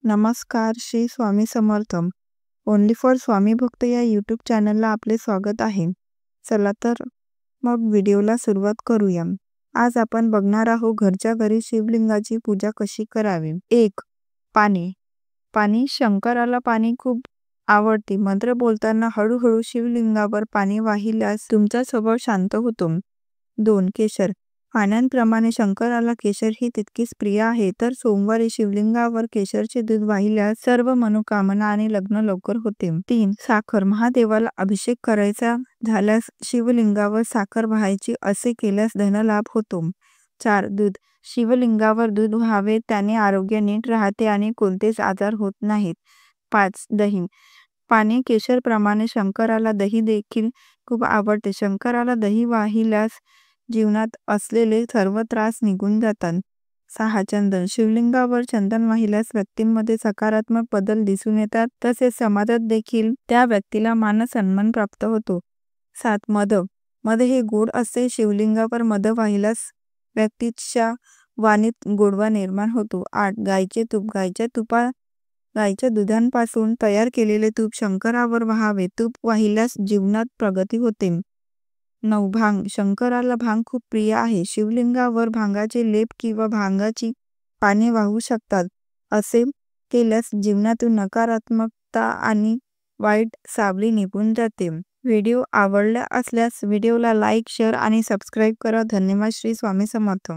नमस्कार. Shri Swami समर्थम. Only for स्वामी भक्त या यूट्यूब चॅनलला आपले स्वागत आहे. चला तर मग व्हिडिओला सुरुवात करूया. आज आपण बघणार आहोत घरच्या घरी शिवलिंगाची पूजा कशी करावी. 1. पाणी. पाणी. शंकराला पाणी खूप आवडते. मंत्र बोलताना हळूहळू शिवलिंगावर पाणी वाहिल्यास तुमचा स्वभाव शांत होतो. 2. केशर. पाण्याप्रमाणे शंकराला केशर ही तितकीच प्रिय आहे, तर सोमवारी शिवलिंगावर केशरचे दूध वाहिल्यास सर्व मनोकामना आणि लग्न लवकर होते. 3. साखर. महादेवाला अभिषेक करायचा झाल्यास शिवलिंगावर साखर वाहायची. असे केल्यास धनलाभ होतो. 4. दूध. शिवलिंगावर दूध व्हावे, त्याने आरोग्य नीट राहते आणि कोणतेच आजार होत नाहीत. 5. दही. पाणी केशरप्रमाणे शंकराला दही देखील खूप आवडते. शंकराला दही वाहिल्यास जीवनात असलेले सर्व त्रास निघून जातात. 6. चंदन. शिवलिंगावर चंदन वाहिल्यास व्यक्तींमध्ये सकारात्मक बदल दिसून येतात, तसेच समाजात देखील त्या व्यक्तीला मान-सन्मान प्राप्त होतो. 7. मध. मध हे गोड असते. शिवलिंगावर मध वाहिल्यास व्यक्तीच्या वाणीत गोडवा निर्माण होतो. 8. गायीचे तूप. गायीच्या दुधापासून तयार केलेले तूप शंकरावर वाहावे. तूप वाहिल्यास जीवनात प्रगती होते. 9. भांग. शंकराला भांग खूप प्रिय आहे. शिवलिंगावर भांगाचे लेप किंवा भांगाची पाने वाहू शकतात. असे केल्यास जीवनातून नकारात्मकता आणि वाईट सावली निघून जाते. व्हिडिओ आवडला असल्यास व्हिडिओला लाईक, शेअर आणि सबस्क्राईब करा. धन्यवाद. श्री स्वामी समर्थ.